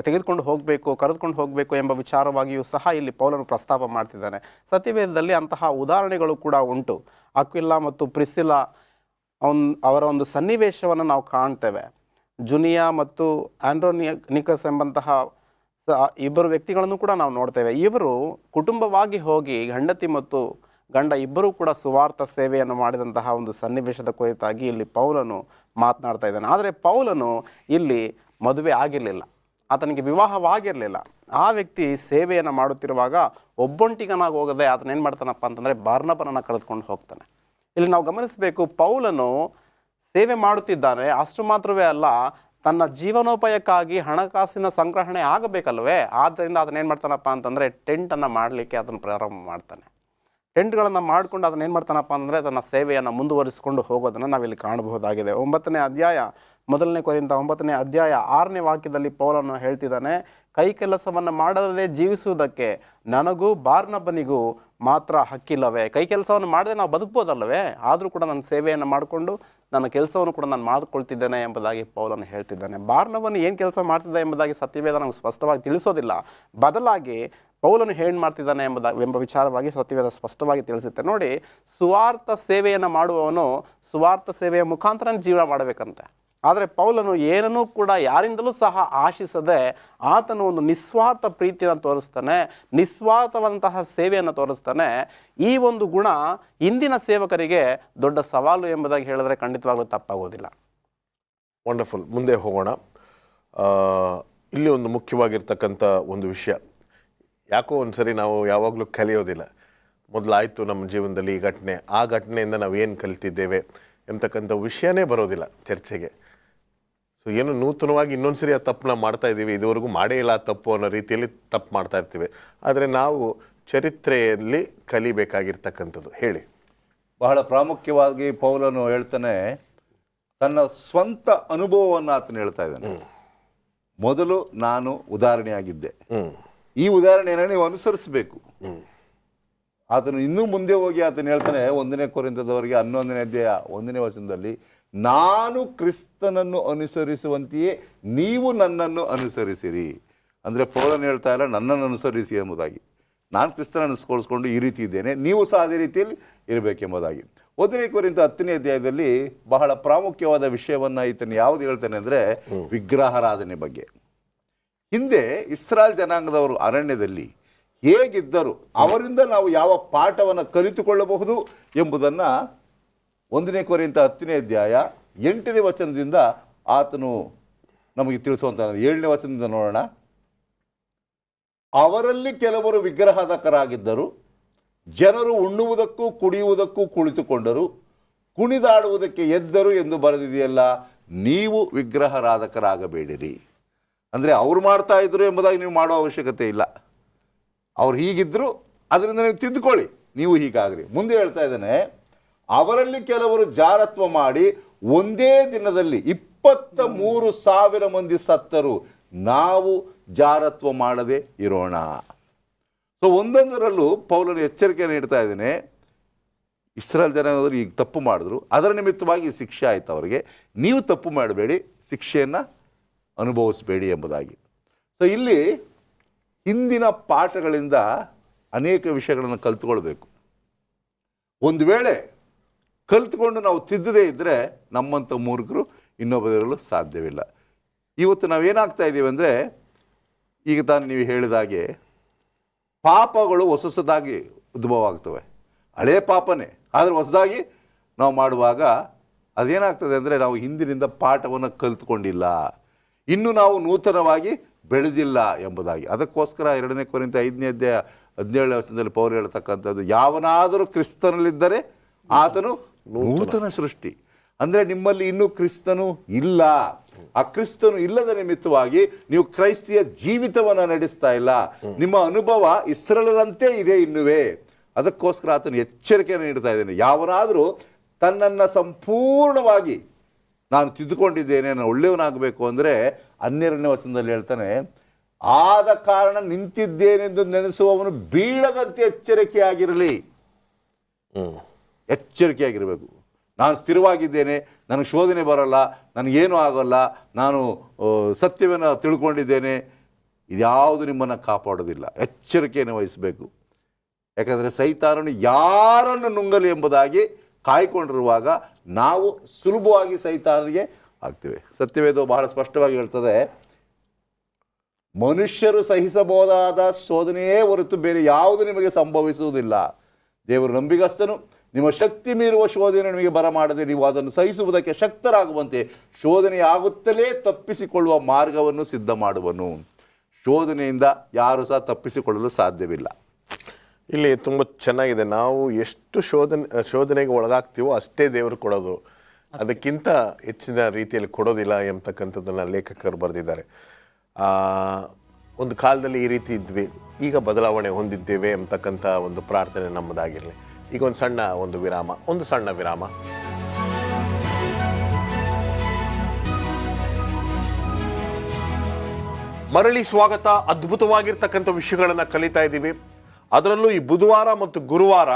ತೆಗೆದುಕೊಂಡು ಹೋಗಬೇಕು ಎಂಬ ವಿಚಾರವಾಗಿಯೂ ಸಹ ಇಲ್ಲಿ ಪೌಲನು ಪ್ರಸ್ತಾಪ ಮಾಡ್ತಿದ್ದಾನೆ. ಸತ್ಯವೇದದಲ್ಲಿ ಅಂತಹ ಉದಾಹರಣೆಗಳು ಕೂಡ ಉಂಟು. ಅಕ್ವಿಲ ಮತ್ತು ಪ್ರಿಸಿಲ ಅವರ ಒಂದು ಸನ್ನಿವೇಶವನ್ನು ನಾವು ಕಾಣ್ತೇವೆ. ಜುನಿಯಾ ಮತ್ತು ಆಂಡ್ರೋನಿಕಸ್ ಎಂಬಂತಹ ಇಬ್ಬರು ವ್ಯಕ್ತಿಗಳನ್ನು ಕೂಡ ನಾವು ನೋಡ್ತೇವೆ. ಇವರು ಕುಟುಂಬವಾಗಿ ಹೋಗಿ ಹೆಂಡತಿ ಮತ್ತು ಗಂಡ ಇಬ್ಬರೂ ಕೂಡ ಸುವಾರ್ಥ ಸೇವೆಯನ್ನು ಮಾಡಿದಂತಹ ಒಂದು ಸನ್ನಿವೇಶದ ಕುರಿತಾಗಿ ಇಲ್ಲಿ ಪೌಲನು ಮಾತನಾಡ್ತಾ ಇದ್ದಾನೆ. ಆದರೆ ಪೌಲನು ಇಲ್ಲಿ ಮದುವೆ ಆಗಿರಲಿಲ್ಲ, ಆತನಿಗೆ ವಿವಾಹವಾಗಿರಲಿಲ್ಲ. ಆ ವ್ಯಕ್ತಿ ಸೇವೆಯನ್ನು ಮಾಡುತ್ತಿರುವಾಗ ಒಬ್ಬೊಂಟಿಗನಾಗಿ ಹೋಗದೆ ಆತನ ಏನು ಮಾಡ್ತಾನಪ್ಪ ಅಂತಂದರೆ ಬಾರ್ನಬನನ್ನು ಕರೆದುಕೊಂಡು ಹೋಗ್ತಾನೆ. ಇಲ್ಲಿ ನಾವು ಗಮನಿಸಬೇಕು, ಪೌಲನು ಸೇವೆ ಮಾಡುತ್ತಿದ್ದಾನೆ. ಅಷ್ಟು ಮಾತ್ರವೇ ಅಲ್ಲ, ತನ್ನ ಜೀವನೋಪಾಯಕ್ಕಾಗಿ ಹಣಕಾಸಿನ ಸಂಗ್ರಹಣೆ ಆಗಬೇಕಲ್ವೇ, ಆದ್ದರಿಂದ ಅದನ್ನ ಏನು ಮಾಡ್ತಾನಪ್ಪ ಅಂತಂದರೆ ಟೆಂಟನ್ನು ಮಾಡಲಿಕ್ಕೆ ಅದನ್ನು ಪ್ರಾರಂಭ ಮಾಡ್ತಾನೆ. ಟೆಂಟ್ಗಳನ್ನು ಮಾಡಿಕೊಂಡು ಅದನ್ನು ಏನು ಮಾಡ್ತಾನಪ್ಪ ಅಂದರೆ ತನ್ನ ಸೇವೆಯನ್ನು ಮುಂದುವರಿಸಿಕೊಂಡು ಹೋಗೋದನ್ನು ನಾವಿಲ್ಲಿ ಕಾಣಬಹುದಾಗಿದೆ. 9ನೇ ಅಧ್ಯಾಯ 1 ಕೊರಿಂಥ 9ನೇ ಅಧ್ಯಾಯ 6ನೇ ವಾಕ್ಯದಲ್ಲಿ ಪೌಲನು ಹೇಳ್ತಿದ್ದಾನೆ, ಕೈ ಕೆಲಸವನ್ನು ಮಾಡದೇ ಜೀವಿಸುವುದಕ್ಕೆ ನನಗೂ ಬಾರ್ನಬನಿಗೂ ಮಾತ್ರ ಹಕ್ಕಿಲ್ಲವೇ. ಕೈ ಕೆಲಸವನ್ನು ಮಾಡದೆ ನಾವು ಬದುಕ್ಬೋದಲ್ಲವೇ, ಆದರೂ ಕೂಡ ನನ್ನ ಸೇವೆಯನ್ನು ಮಾಡಿಕೊಂಡು ನನ್ನ ಕೆಲಸವನ್ನು ಕೂಡ ನಾನು ಮಾಡಿಕೊಳ್ತಿದ್ದೇನೆ ಎಂಬುದಾಗಿ ಪೌಲನು ಹೇಳ್ತಿದ್ದಾನೆ. ಬಾರ್ನಬನು ಏನು ಕೆಲಸ ಮಾಡ್ತಿದ್ದ ಎಂಬುದಾಗಿ ಸತ್ಯವೇದ ನಮಗೆ ಸ್ಪಷ್ಟವಾಗಿ ತಿಳಿಸೋದಿಲ್ಲ. ಬದಲಾಗಿ ಪೌಲನು ಏನು ಮಾಡ್ತಿದ್ದಾನೆ ಎಂಬ ವಿಚಾರವಾಗಿ ಸತ್ಯವೇದ ಸ್ಪಷ್ಟವಾಗಿ ತಿಳಿಸುತ್ತೆ. ನೋಡಿ, ಸುವಾರ್ಥ ಸೇವೆಯನ್ನು ಮಾಡುವವನು ಸುವಾರ್ಥ ಸೇವೆಯ ಮುಖಾಂತರ ಜೀವನ ಮಾಡಬೇಕಂತೆ. ಆದರೆ ಪೌಲನು ಏನನ್ನೂ ಕೂಡ ಯಾರಿಂದಲೂ ಸಹ ಆಶಿಸದೆ ಆತನು ಒಂದು ನಿಸ್ವಾರ್ಥ ಪ್ರೀತಿಯನ್ನು ತೋರಿಸ್ತಾನೆ, ನಿಸ್ವಾರ್ಥವಂತಹ ಸೇವೆಯನ್ನು ತೋರಿಸ್ತಾನೆ. ಈ ಒಂದು ಗುಣ ಇಂದಿನ ಸೇವಕರಿಗೆ ದೊಡ್ಡ ಸವಾಲು ಎಂಬುದಾಗಿ ಹೇಳಿದ್ರೆ ಖಂಡಿತವಾಗ್ಲೂ ತಪ್ಪಾಗೋದಿಲ್ಲ. ವಂಡರ್ಫುಲ್. ಮುಂದೆ ಹೋಗೋಣ. ಇಲ್ಲಿ ಒಂದು ಮುಖ್ಯವಾಗಿರ್ತಕ್ಕಂಥ ಒಂದು ವಿಷಯ, ಯಾಕೋ ಒಂದು ಸರಿ ನಾವು ಯಾವಾಗಲೂ ಕಲಿಯೋದಿಲ್ಲ. ಮೊದಲಾಯಿತು ನಮ್ಮ ಜೀವನದಲ್ಲಿ ಈ ಘಟನೆ, ಆ ಘಟನೆಯಿಂದ ನಾವು ಏನು ಕಲಿತಿದ್ದೇವೆ ಎಂಬತಕ್ಕಂಥ ವಿಷಯನೇ ಬರೋದಿಲ್ಲ ಚರ್ಚೆಗೆ. ಸೊ ಏನು ನೂತನವಾಗಿ ಇನ್ನೊಂದು ಸರಿ ಆ ತಪ್ಪನ್ನ ಮಾಡ್ತಾ ಇದ್ದೀವಿ, ಇದುವರೆಗೂ ಮಾಡೇ ಇಲ್ಲ ತಪ್ಪು ಅನ್ನೋ ರೀತಿಯಲ್ಲಿ ತಪ್ಪು ಮಾಡ್ತಾ ಇರ್ತೀವಿ. ಆದರೆ ನಾವು ಚರಿತ್ರೆಯಲ್ಲಿ ಕಲಿಬೇಕಾಗಿರ್ತಕ್ಕಂಥದ್ದು. ಹೇಳಿ. ಬಹಳ ಪ್ರಾಮುಖ್ಯವಾಗಿ ಪೌಲನು ಹೇಳ್ತಾನೆ, ತನ್ನ ಸ್ವಂತ ಅನುಭವವನ್ನು ಆತನು ಹೇಳ್ತಾ ಇದ್ದಾನೆ. ಮೊದಲು ನಾನು ಉದಾಹರಣೆಯಾಗಿದ್ದೆ, ಈ ಉದಾಹರಣೆಯನ್ನು ನೀವು ಅನುಸರಿಸಬೇಕು. ಆತನು ಇನ್ನೂ ಮುಂದೆ ಹೋಗಿ ಆತನು ಹೇಳ್ತಾನೆ 1ನೇ ಕೊರಿಂಥದವರಿಗೆ 11ನೇ ಅಧ್ಯಾಯ 1ನೇ ವಚನದಲ್ಲಿ, ನಾನು ಕ್ರಿಸ್ತನನ್ನು ಅನುಸರಿಸುವಂತೆಯೇ ನೀವು ನನ್ನನ್ನು ಅನುಸರಿಸಿರಿ. ಅಂದರೆ ಪೌಲನು ಹೇಳ್ತಾ ಇಲ್ಲ ನನ್ನನ್ನು ಅನುಸರಿಸಿ ಎಂಬುದಾಗಿ. ನಾನು ಕ್ರಿಸ್ತನ ಅನುಸ್ಕೊಳ್ಸ್ಕೊಂಡು ಈ ರೀತಿ ಇದ್ದೇನೆ, ನೀವು ಸಹ ಅದೇ ರೀತಿಯಲ್ಲಿ ಇರಬೇಕೆಂಬುದಾಗಿ. 1ನೇ ಕೊರಿಂಥ 10ನೇ ಅಧ್ಯಾಯದಲ್ಲಿ ಬಹಳ ಪ್ರಾಮುಖ್ಯವಾದ ವಿಷಯವನ್ನು ಈತನು ಯಾವುದು ಹೇಳ್ತಾನೆ ಅಂದರೆ ವಿಗ್ರಹಾರಾಧನೆ ಬಗ್ಗೆ. ಹಿಂದೆ ಇಸ್ರಾಯೇಲ್ ಜನಾಂಗದವರು ಅರಣ್ಯದಲ್ಲಿ ಹೇಗಿದ್ದರು, ಅವರಿಂದ ನಾವು ಯಾವ ಪಾಠವನ್ನು ಕಲಿತುಕೊಳ್ಳಬಹುದು ಎಂಬುದನ್ನು 1ನೇ ಕೊರಿಂಥ 10ನೇ ಅಧ್ಯಾಯ 8ನೇ ವಚನದಿಂದ ಆತನು ನಮಗೆ ತಿಳಿಸುವಂತ 7ನೇ ವಚನದಿಂದ ನೋಡೋಣ. ಅವರಲ್ಲಿ ಕೆಲವರು ವಿಗ್ರಹಾಧಕರಾಗಿದ್ದರು, ಜನರು ಉಣ್ಣುವುದಕ್ಕೂ ಕುಡಿಯುವುದಕ್ಕೂ ಕುಳಿತುಕೊಂಡರು, ಕುಣಿದಾಡುವುದಕ್ಕೆ ಎದ್ದರು ಎಂದು ಬರೆದಿದೆಯಲ್ಲ, ನೀವು ವಿಗ್ರಹಾರಾಧಕರಾಗಬೇಡಿರಿ. ಅಂದರೆ ಅವ್ರು ಮಾಡ್ತಾ ಇದ್ರು ಎಂಬುದಾಗಿ ನೀವು ಮಾಡೋ ಅವಶ್ಯಕತೆ ಇಲ್ಲ. ಅವ್ರು ಹೀಗಿದ್ರು, ಅದರಿಂದ ನೀವು ತಿದ್ದುಕೊಳ್ಳಿ, ನೀವು ಹೀಗಾಗ್ರಿ. ಮುಂದೆ ಹೇಳ್ತಾ ಇದ್ದಾನೆ, ಅವರಲ್ಲಿ ಕೆಲವರು ಜಾರತ್ವ ಮಾಡಿ ಒಂದೇ ದಿನದಲ್ಲಿ 23,000 ಮಂದಿ ಸತ್ತರು, ನಾವು ಜಾರತ್ವ ಮಾಡದೆ ಇರೋಣ. ಸೊ ಒಂದೊಂದರಲ್ಲೂ ಪೌಲನು ಎಚ್ಚರಿಕೆಯನ್ನು ನೀಡ್ತಾ ಇದ್ದೇನೆ. ಇಸ್ರಾಯೇಲ್ ಜನಾಂಗದವರು ಈಗ ತಪ್ಪು ಮಾಡಿದ್ರು, ಅದರ ನಿಮಿತ್ತವಾಗಿ ಶಿಕ್ಷೆ ಆಯಿತು ಅವರಿಗೆ. ನೀವು ತಪ್ಪು ಮಾಡಬೇಡಿ, ಶಿಕ್ಷೆಯನ್ನು ಅನುಭವಿಸಬೇಡಿ ಎಂಬುದಾಗಿ. ಸೊ ಇಲ್ಲಿ ಹಿಂದಿನ ಪಾಠಗಳಿಂದ ಅನೇಕ ವಿಷಯಗಳನ್ನು ಕಲಿತುಕೊಳ್ಬೇಕು. ಒಂದು ವೇಳೆ ಕಲಿತುಕೊಂಡು ನಾವು ತಿದ್ದದೇ ಇದ್ದರೆ ನಮ್ಮಂಥ ಮೂರ್ಖರು ಇನ್ನೊಬ್ಬರಿರಲು ಸಾಧ್ಯವಿಲ್ಲ. ಇವತ್ತು ನಾವೇನಾಗ್ತಾ ಇದ್ದೀವಿ ಅಂದರೆ, ಈಗ ತಾನು ನೀವು ಹೇಳಿದಾಗೆ ಪಾಪಗಳು ಹೊಸದಾಗಿ ಉದ್ಭವ ಆಗ್ತವೆ. ಹಳೇ ಪಾಪನೇ, ಆದರೆ ಹೊಸದಾಗಿ ನಾವು ಮಾಡುವಾಗ ಅದೇನಾಗ್ತದೆ ಅಂದರೆ ನಾವು ಹಿಂದಿನಿಂದ ಪಾಠವನ್ನು ಕಲಿತುಕೊಂಡಿಲ್ಲ, ಇನ್ನು ನಾವು ನೂತನವಾಗಿ ಬೆಳೆದಿಲ್ಲ ಎಂಬುದಾಗಿ. ಅದಕ್ಕೋಸ್ಕರ 2ನೇ ಕೊರಿಂಥ 5ನೇ ಅಧ್ಯಾಯ 17ನೇ ವಚನದಲ್ಲಿ ಪೌಲ ಹೇಳ್ತಕ್ಕಂಥದ್ದು, ಯಾವನಾದರೂ ಕ್ರಿಸ್ತನಲ್ಲಿದ್ದರೆ ಆತನು ನೂತನ ಸೃಷ್ಟಿ. ಅಂದರೆ ನಿಮ್ಮಲ್ಲಿ ಇನ್ನೂ ಕ್ರಿಸ್ತನು ಇಲ್ಲ. ಆ ಕ್ರಿಸ್ತನು ಇಲ್ಲದ ನಿಮಿತ್ತವಾಗಿ ನೀವು ಕ್ರೈಸ್ತಿಯ ಜೀವಿತವನ್ನು ನಡೆಸ್ತಾ ಇಲ್ಲ. ನಿಮ್ಮ ಅನುಭವ ಇಸ್ರಾಯೇಲರಂತೆ ಇದೆ ಇನ್ನುವೇ. ಅದಕ್ಕೋಸ್ಕರ ಆತನು ಎಚ್ಚರಿಕೆಯನ್ನು ನೀಡ್ತಾ ಇದ್ದೇನೆ. ಯಾವನಾದರೂ ತನ್ನನ್ನು ಸಂಪೂರ್ಣವಾಗಿ ನಾನು ತಿದ್ದುಕೊಂಡಿದ್ದೇನೆ, ನಾನು ಒಳ್ಳೆಯವನಾಗಬೇಕು ಅಂದರೆ 12ನೇ ವಚನದಲ್ಲಿ ಹೇಳ್ತಾನೆ, ಆದ ಕಾರಣ ನಿಂತಿದ್ದೇನೆಂದು ನೆನೆಸುವವನು ಬೀಳದಂತೆ ಎಚ್ಚರಿಕೆಯಾಗಿರಲಿ. ಎಚ್ಚರಿಕೆಯಾಗಿರಬೇಕು. ನಾನು ಸ್ಥಿರವಾಗಿದ್ದೇನೆ, ನನಗೆ ಶೋಧನೆ ಬರಲ್ಲ, ನನಗೇನು ಆಗೋಲ್ಲ, ನಾನು ಸತ್ಯವನ್ನು ತಿಳ್ಕೊಂಡಿದ್ದೇನೆ, ಇದ್ಯಾವುದು ನಿಮ್ಮನ್ನು ಕಾಪಾಡೋದಿಲ್ಲ. ಎಚ್ಚರಿಕೆಯನ್ನು ವಹಿಸಬೇಕು. ಯಾಕಂದರೆ ಸೈತಾನನು ಯಾರನ್ನು ನುಂಗಲಿ ಎಂಬುದಾಗಿ ಕಾಯ್ಕೊಂಡಿರುವಾಗ ನಾವು ಸುಲಭವಾಗಿ ಸೈತಾನಿಗೆ ಆಗ್ತೇವೆ. ಸತ್ಯವೇದವು ಬಹಳ ಸ್ಪಷ್ಟವಾಗಿ ಹೇಳ್ತದೆ, ಮನುಷ್ಯರು ಸಹಿಸಬಹುದಾದ ಶೋಧನೆಯೇ ಹೊರತು ಬೇರೆ ಯಾವುದು ನಿಮಗೆ ಸಂಭವಿಸುವುದಿಲ್ಲ. ದೇವರು ನಂಬಿಗಸ್ತನು, ನಿಮ್ಮ ಶಕ್ತಿ ಮೀರುವ ಶೋಧನೆ ನಿಮಗೆ ಬರಮಾಡದೆ ನೀವು ಅದನ್ನು ಸಹಿಸುವುದಕ್ಕೆ ಶಕ್ತರಾಗುವಂತೆ ಶೋಧನೆಯಾಗುತ್ತಲೇ ತಪ್ಪಿಸಿಕೊಳ್ಳುವ ಮಾರ್ಗವನ್ನು ಸಿದ್ಧ ಮಾಡುವನು. ಶೋಧನೆಯಿಂದ ಯಾರು ಸಹ ತಪ್ಪಿಸಿಕೊಳ್ಳಲು ಸಾಧ್ಯವಿಲ್ಲ. ಇಲ್ಲಿ ತುಂಬ ಚೆನ್ನಾಗಿದೆ. ನಾವು ಎಷ್ಟು ಶೋಧನೆಗೆ ಒಳಗಾಗ್ತೀವೋ ಅಷ್ಟೇ ದೇವರು ಕೊಡೋದು, ಅದಕ್ಕಿಂತ ಹೆಚ್ಚಿನ ರೀತಿಯಲ್ಲಿ ಕೊಡೋದಿಲ್ಲ ಎಂಬತಕ್ಕಂಥದ್ದನ್ನು ಲೇಖಕರು ಬರೆದಿದ್ದಾರೆ. ಒಂದು ಕಾಲದಲ್ಲಿ ಈ ರೀತಿ ಇದ್ವಿ, ಈಗ ಬದಲಾವಣೆ ಹೊಂದಿದ್ದೇವೆ ಎಂಬತಕ್ಕಂಥ ಒಂದು ಪ್ರಾರ್ಥನೆ ನಮ್ಮದಾಗಿರಲಿ. ಈಗ ಒಂದು ಸಣ್ಣ ವಿರಾಮ. ಮರಳಿ ಸ್ವಾಗತ. ಅದ್ಭುತವಾಗಿರ್ತಕ್ಕಂಥ ವಿಷಯಗಳನ್ನು ಕಲಿತಾ ಇದ್ದೀವಿ. ಅದರಲ್ಲೂ ಈ ಬುಧವಾರ ಮತ್ತು ಗುರುವಾರ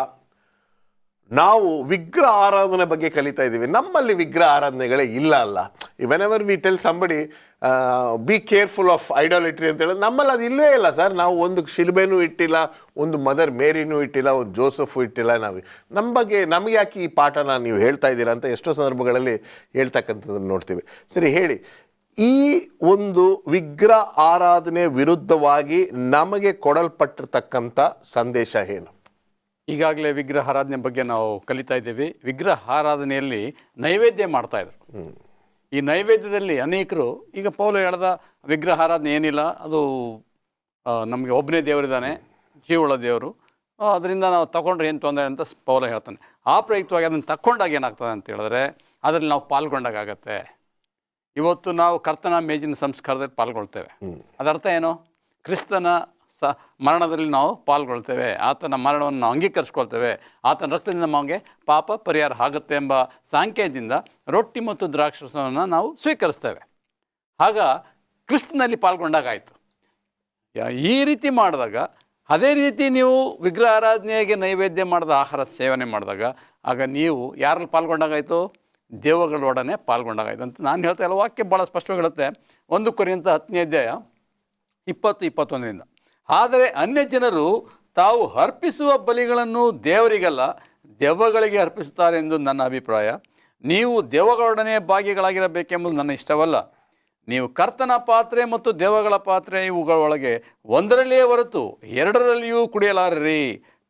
ನಾವು ವಿಗ್ರಹ ಆರಾಧನೆ ಬಗ್ಗೆ ಕಲಿತಾ ಇದ್ದೀವಿ. ನಮ್ಮಲ್ಲಿ ವಿಗ್ರಹ ಆರಾಧನೆಗಳೇ ಇಲ್ಲ ಅಲ್ಲ. Whenever we tell somebody be careful of idolatry ಅಂತ ಹೇಳಿದ್ರೆ ನಮ್ಮಲ್ಲಿ ಅದು ಇಲ್ಲೇ ಇಲ್ಲ ಸರ್. ನಾವು ಒಂದು ಶಿಲ್ಬೆನೂ ಇಟ್ಟಿಲ್ಲ, ಒಂದು ಮದರ್ ಮೇರಿನೂ ಇಟ್ಟಿಲ್ಲ, ಒಂದು ಜೋಸಫು ಇಟ್ಟಿಲ್ಲ. ನಮಗೆ ಯಾಕೆ ಈ ಪಾಠನ ನೀವು ಹೇಳ್ತಾ ಇದ್ದೀರಾ ಅಂತ ಎಷ್ಟೋ ಸಂದರ್ಭಗಳಲ್ಲಿ ಹೇಳ್ತಕ್ಕಂಥದ್ದನ್ನು ನೋಡ್ತೀವಿ. ಸರಿ, ಹೇಳಿ, ಈ ಒಂದು ವಿಗ್ರಹ ಆರಾಧನೆ ವಿರುದ್ಧವಾಗಿ ನಮಗೆ ಕೊಡಲ್ಪಟ್ಟಿರ್ತಕ್ಕಂಥ ಸಂದೇಶ ಏನು? ಈಗಾಗಲೇ ವಿಗ್ರಹ ಆರಾಧನೆ ಬಗ್ಗೆ ನಾವು ಕಲಿತಾ ಇದ್ದೀವಿ. ವಿಗ್ರಹ ಆರಾಧನೆಯಲ್ಲಿ ನೈವೇದ್ಯ ಮಾಡ್ತಾಯಿದ್ರು. ಈ ನೈವೇದ್ಯದಲ್ಲಿ ಅನೇಕರು, ಈಗ ಪೌಲ ಹೇಳ್ದ ವಿಗ್ರಹ ಆರಾಧನೆ ಏನಿಲ್ಲ, ಅದು ನಮಗೆ ಒಬ್ಬನೇ ದೇವರಿದ್ದಾನೆ, ಜೀವಳ ದೇವರು, ಅದರಿಂದ ನಾವು ತಗೊಂಡ್ರೆ ಏನು ತೊಂದರೆ ಅಂತ ಪೌಲ ಹೇಳ್ತಾನೆ. ಆ ಪ್ರಯುಕ್ತವಾಗಿ ಅದನ್ನು ತಗೊಂಡಾಗ ಏನಾಗ್ತದೆ ಅಂತ ಹೇಳಿದ್ರೆ ಅದರಲ್ಲಿ ನಾವು ಪಾಲ್ಗೊಂಡಾಗತ್ತೆ. ಇವತ್ತು ನಾವು ಕರ್ತನ ಮೇಜಿನ ಸಂಸ್ಕಾರದಲ್ಲಿ ಪಾಲ್ಗೊಳ್ತೇವೆ. ಅದರ್ಥ ಏನು? ಕ್ರಿಸ್ತನ ಮರಣದಲ್ಲಿ ನಾವು ಪಾಲ್ಗೊಳ್ತೇವೆ, ಆತನ ಮರಣವನ್ನು ನಾವು ಅಂಗೀಕರಿಸ್ಕೊಳ್ತೇವೆ, ಆತನ ರಕ್ತದಿಂದ ನಮಗೆ ಪಾಪ ಪರಿಹಾರ ಆಗುತ್ತೆ ಎಂಬ ಸಾಂಕೇತದಿಂದ ರೊಟ್ಟಿ ಮತ್ತು ದ್ರಾಕ್ಷರಸವನ್ನು ನಾವು ಸ್ವೀಕರಿಸ್ತೇವೆ. ಆಗ ಕ್ರಿಸ್ತನಲ್ಲಿ ಪಾಲ್ಗೊಂಡಾಗಾಯಿತು. ಈ ರೀತಿ ಮಾಡಿದಾಗ, ಅದೇ ರೀತಿ ನೀವು ವಿಗ್ರಹ ಆರಾಧನೆಗೆ ನೈವೇದ್ಯ ಮಾಡಿದ ಆಹಾರ ಸೇವನೆ ಮಾಡಿದಾಗ ಆಗ ನೀವು ಯಾರಲ್ಲಿ ಪಾಲ್ಗೊಂಡಾಗಾಯಿತು? ದೇವಗಳೊಡನೆ ಪಾಲ್ಗೊಂಡಾಗಾಯಿತು ಅಂತ ನಾನು ಹೇಳ್ತಾ ಇಲ್ಲ. ವಾಕ್ಯ ಭಾಳ ಸ್ಪಷ್ಟವಾಗಿ ಹೇಳುತ್ತೆ. 1 ಕೊರಿಂಥ 10ನೇ ಅಧ್ಯಾಯ 20-21 ಆದರೆ ಅನ್ಯ ಜನರು ತಾವು ಅರ್ಪಿಸುವ ಬಲಿಗಳನ್ನು ದೇವರಿಗಲ್ಲ ದೆವ್ವಗಳಿಗೆ ಅರ್ಪಿಸುತ್ತಾರೆ ಎಂದು ನನ್ನ ಅಭಿಪ್ರಾಯ. ನೀವು ದೆವ್ವಗಳೊಡನೆ ಭಾಗಿಗಳಾಗಿರಬೇಕೆಂಬುದು ನನ್ನ ಇಷ್ಟವಲ್ಲ. ನೀವು ಕರ್ತನ ಪಾತ್ರೆ ಮತ್ತು ದೆವ್ವಗಳ ಪಾತ್ರೆ ಇವುಗಳೊಳಗೆ ಒಂದರಲ್ಲಿಯೇ ಹೊರತು ಎರಡರಲ್ಲಿಯೂ ಕುಡಿಯಲಾರಿರಿ.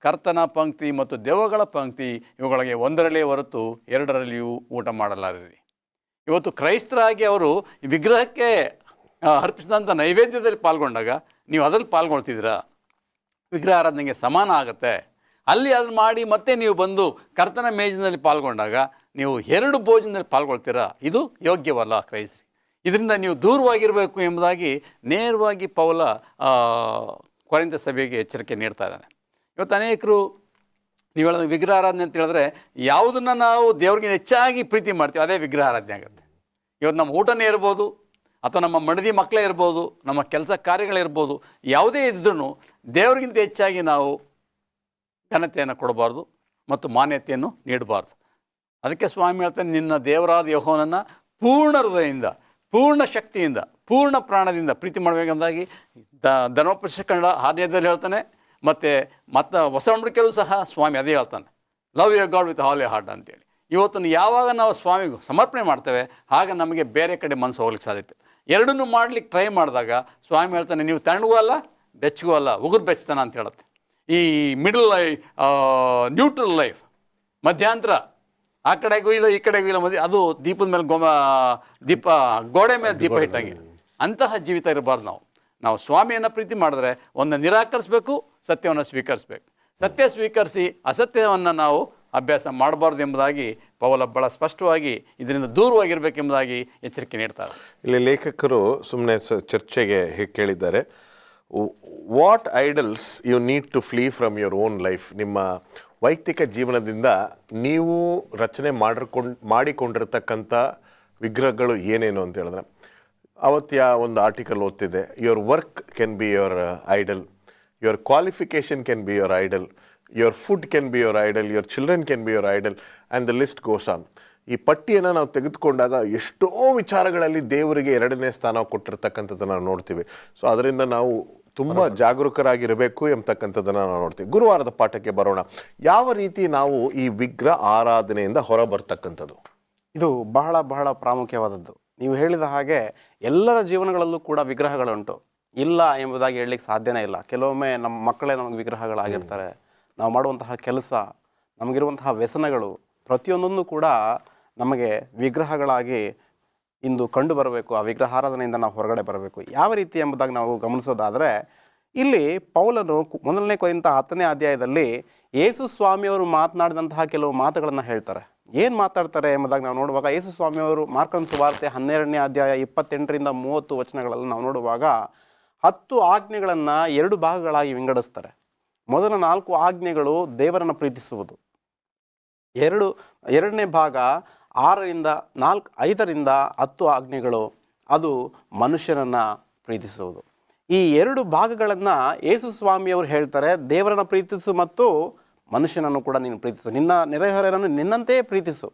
ಕರ್ತನ ಪಂಕ್ತಿ ಮತ್ತು ದೆವ್ವಗಳ ಪಂಕ್ತಿ ಇವುಗಳಿಗೆ ಒಂದರಲ್ಲಿಯೇ ಹೊರತು ಎರಡರಲ್ಲಿಯೂ ಊಟ ಮಾಡಲಾರಿರಿ. ಇವತ್ತು ಕ್ರೈಸ್ತರಾಗಿ ಅವರು ವಿಗ್ರಹಕ್ಕೆ ಅರ್ಪಿಸಿದಂಥ ನೈವೇದ್ಯದಲ್ಲಿ ಪಾಲ್ಗೊಂಡಾಗ ನೀವು ಅದ್ರಲ್ಲಿ ಪಾಲ್ಗೊಳ್ತಿದ್ದೀರಾ, ವಿಗ್ರಹ ಆರಾಧನೆಗೆ ಸಮಾನ ಆಗುತ್ತೆ. ಅಲ್ಲಿ ಅದನ್ನು ಮಾಡಿ ಮತ್ತೆ ನೀವು ಬಂದು ಕರ್ತನ ಮೇಜಿನಲ್ಲಿ ಪಾಲ್ಗೊಂಡಾಗ ನೀವು 2 ಭೋಜನದಲ್ಲಿ ಪಾಲ್ಗೊಳ್ತೀರಾ. ಇದು ಯೋಗ್ಯವಲ್ಲ ಕ್ರೈಸ್ತರಿಗೆ. ಇದರಿಂದ ನೀವು ದೂರವಾಗಿರಬೇಕು ಎಂಬುದಾಗಿ ನೇರವಾಗಿ ಪೌಲ ಕೊರಿಂಥ ಸಭೆಗೆ ಎಚ್ಚರಿಕೆ ನೀಡ್ತಾ ಇದ್ದಾನೆ. ಇವತ್ತು ಅನೇಕರು ನೀವು ಹೇಳೋದು ವಿಗ್ರಹ ಆರಾಧನೆ ಅಂತ ಹೇಳಿದ್ರೆ ಯಾವುದನ್ನು ನಾವು ದೇವ್ರಿಗೆ ಹೆಚ್ಚಾಗಿ ಪ್ರೀತಿ ಮಾಡ್ತೀವಿ ಅದೇ ವಿಗ್ರಹ ಆರಾಧನೆ ಆಗುತ್ತೆ. ಇವತ್ತು ನಮ್ಮ ಊಟನೇ ಇರ್ಬೋದು, ಅಥವಾ ನಮ್ಮ ಮಡದಿ ಮಕ್ಕಳೇ ಇರ್ಬೋದು, ನಮ್ಮ ಕೆಲಸ ಕಾರ್ಯಗಳಿರ್ಬೋದು, ಯಾವುದೇ ಇದ್ರೂ ದೇವರಿಗಿಂತ ಹೆಚ್ಚಾಗಿ ನಾವು ಘನತೆಯನ್ನು ಕೊಡಬಾರ್ದು ಮತ್ತು ಮಾನ್ಯತೆಯನ್ನು ನೀಡಬಾರ್ದು. ಅದಕ್ಕೆ ಸ್ವಾಮಿ ಹೇಳ್ತಾನೆ, ನಿನ್ನ ದೇವರಾದ ಯೆಹೋವನನ್ನು ಪೂರ್ಣ ಹೃದಯದಿಂದ, ಪೂರ್ಣ ಶಕ್ತಿಯಿಂದ, ಪೂರ್ಣ ಪ್ರಾಣದಿಂದ ಪ್ರೀತಿ ಮಾಡಬೇಕೆಂದಾಗಿ ಧರ್ಮೋಪದೇಶ ಕಂಡ 6ನೇದಲ್ಲಿ ಹೇಳ್ತಾನೆ. ಮತ್ತು ಹೊಸ ಒಡಂಬಡಿಕೆಯಲ್ಲೂ ಸಹ ಸ್ವಾಮಿ ಅದೇ ಹೇಳ್ತಾನೆ, love your god with all your heart ಅಂತೇಳಿ. ಇವತ್ತು ಯಾವಾಗ ನಾವು ಸ್ವಾಮಿಗೂ ಸಮರ್ಪಣೆ ಮಾಡ್ತೇವೆ ಆಗ ನಮಗೆ ಬೇರೆ ಕಡೆ ಮನಸ್ಸು ಹೋಗ್ಲಿಕ್ಕೆ ಸಾಧ್ಯತೆ. ಎರಡನ್ನೂ ಮಾಡ್ಲಿಕ್ಕೆ ಟ್ರೈ ಮಾಡಿದಾಗ ಸ್ವಾಮಿ ಹೇಳ್ತಾನೆ, ನೀವು ತಣ್ಣಗೂ ಅಲ್ಲ ಬೆಚ್ಚಗೂ ಅಲ್ಲ, ಉಗುರು ಬೆಚ್ಚತಾನ ಅಂತ ಹೇಳುತ್ತೆ. ಈ ನ್ಯೂಟ್ರಲ್ ಲೈಫ್, ಮಧ್ಯಾಂತರ, ಆ ಕಡೆಗೂ ಇಲ್ಲ ಈ ಕಡೆಗೂ ಇಲ್ಲ, ಅದು ದೀಪದ ಮೇಲೆ ಗೋಡೆ ಮೇಲೆ ದೀಪ ಇಟ್ಟಂಗೆ ಅಂತಹ ಜೀವಿತ ಇರಬಾರ್ದು. ನಾವು ಸ್ವಾಮಿಯನ್ನು ಪ್ರೀತಿ ಮಾಡಿದ್ರೆ ಒಂದು ನಿರಾಕರಿಸಬೇಕು, ಸತ್ಯವನ್ನು ಸ್ವೀಕರಿಸಬೇಕು. ಸತ್ಯ ಸ್ವೀಕರಿಸಿ ಅಸತ್ಯವನ್ನು ನಾವು ಅಭ್ಯಾಸ ಮಾಡಬಾರ್ದು ಎಂಬುದಾಗಿ ಪೌಲ ಬಹಳ ಸ್ಪಷ್ಟವಾಗಿ ಇದರಿಂದ ದೂರವಾಗಿರಬೇಕೆಂಬುದಾಗಿ ಎಚ್ಚರಿಕೆ ನೀಡ್ತಾರೆ. ಇಲ್ಲಿ ಲೇಖಕರು ಸುಮ್ಮನೆ ಚರ್ಚೆಗೆ ಹೇಗೆ ಕೇಳಿದ್ದಾರೆ, what idols you need to flee from your own life. ನಿಮ್ಮ ವೈಯಕ್ತಿಕ ಜೀವನದಿಂದ ನೀವು ರಚನೆ ಮಾಡಿಕೊಂಡಿರ್ತಕ್ಕಂಥ ವಿಗ್ರಹಗಳು ಏನೇನು ಅಂತ ಹೇಳಿದ್ರೆ, ಅವತ್ತು ಒಂದು ಆರ್ಟಿಕಲ್ ಓದ್ತಿದ್ದೆ, your work can be your idol, your qualification can be your idol, your food can be your idol, your children can be your idol, and the list goes on. ಈ ಪಟ್ಟಿಯನ್ನು ನಾವು ತೆಗೆದುಕೊಂಡಾಗ ಎಷ್ಟೋ ವಿಚಾರಗಳಲ್ಲಿ ದೇವರಿಗೆ ಎರಡನೇ ಸ್ಥಾನ ಕೊಟ್ಟಿರ್ತಕ್ಕಂಥದ್ದನ್ನು ನಾವು ನೋಡ್ತೀವಿ. ಸೊ ಅದರಿಂದ ನಾವು ತುಂಬ ಜಾಗರೂಕರಾಗಿರಬೇಕು ಎಂಬತಕ್ಕಂಥದ್ದನ್ನು ನಾವು ನೋಡ್ತೀವಿ. ಗುರುವಾರದ ಪಾಠಕ್ಕೆ ಬರೋಣ. ಯಾವ ರೀತಿ ನಾವು ಈ ವಿಗ್ರಹ ಆರಾಧನೆಯಿಂದ ಹೊರ ಬರ್ತಕ್ಕಂಥದ್ದು? ಇದು ಬಹಳ ಬಹಳ ಪ್ರಾಮುಖ್ಯವಾದದ್ದು. ನೀವು ಹೇಳಿದ ಹಾಗೆ ಎಲ್ಲರ ಜೀವನಗಳಲ್ಲೂ ಕೂಡ ವಿಗ್ರಹಗಳುಂಟು, ಇಲ್ಲ ಎಂಬುದಾಗಿ ಹೇಳಲಿಕ್ಕೆ ಸಾಧ್ಯನೇ ಇಲ್ಲ. ಕೆಲವೊಮ್ಮೆ ನಮ್ಮ ಮಕ್ಕಳೇ ನಮಗೆ ವಿಗ್ರಹಗಳಾಗಿರ್ತಾರೆ. ನಾವು ಮಾಡುವಂತಹ ಕೆಲಸ, ನಮಗಿರುವಂತಹ ವ್ಯಸನಗಳು ಪ್ರತಿಯೊಂದನ್ನು ಕೂಡ ನಮಗೆ ವಿಗ್ರಹಗಳಾಗಿ ಇಂದು ಕಂಡು ಬರಬೇಕು. ಆ ವಿಗ್ರಹಾರಾಧನೆಯಿಂದ ನಾವು ಹೊರಗಡೆ ಬರಬೇಕು. ಯಾವ ರೀತಿ ಎಂಬುದಾಗಿ ನಾವು ಗಮನಿಸೋದಾದರೆ, ಇಲ್ಲಿ ಪೌಲನು 1 ಕೊರಿಂಥ 10ನೇ ಅಧ್ಯಾಯದಲ್ಲಿ ಯೇಸು ಸ್ವಾಮಿಯವರು ಮಾತನಾಡಿದಂತಹ ಕೆಲವು ಮಾತುಗಳನ್ನು ಹೇಳ್ತಾರೆ. ಏನು ಮಾತಾಡ್ತಾರೆ ಎಂಬುದಾಗಿ ನಾವು ನೋಡುವಾಗ, ಯೇಸು ಸ್ವಾಮಿಯವರು ಮಾರ್ಕನ ಸುವಾರ್ತೆ 12ನೇ ಅಧ್ಯಾಯ 28ರಿಂದ 30 ವಚನಗಳಲ್ಲಿ ನಾವು ನೋಡುವಾಗ 10 ಆಜ್ಞೆಗಳನ್ನು 2 ಭಾಗಗಳಾಗಿ ವಿಂಗಡಿಸ್ತಾರೆ. ಮೊದಲ 4 ಆಜ್ಞೆಗಳು ದೇವರನ್ನು ಪ್ರೀತಿಸುವುದು. ಎರಡನೇ ಭಾಗ 5ರಿಂದ 10 ಆಜ್ಞೆಗಳು ಅದು ಮನುಷ್ಯನನ್ನು ಪ್ರೀತಿಸುವುದು. ಈ 2 ಭಾಗಗಳನ್ನು ಯೇಸು ಸ್ವಾಮಿಯವರು ಹೇಳ್ತಾರೆ. ದೇವರನ್ನು ಪ್ರೀತಿಸು ಮತ್ತು ಮನುಷ್ಯನನ್ನು ಕೂಡ ನೀನು ಪ್ರೀತಿಸು, ನಿನ್ನ ನೆರೆಹೊರೆಯನ್ನು ನಿನ್ನಂತೆಯೇ ಪ್ರೀತಿಸು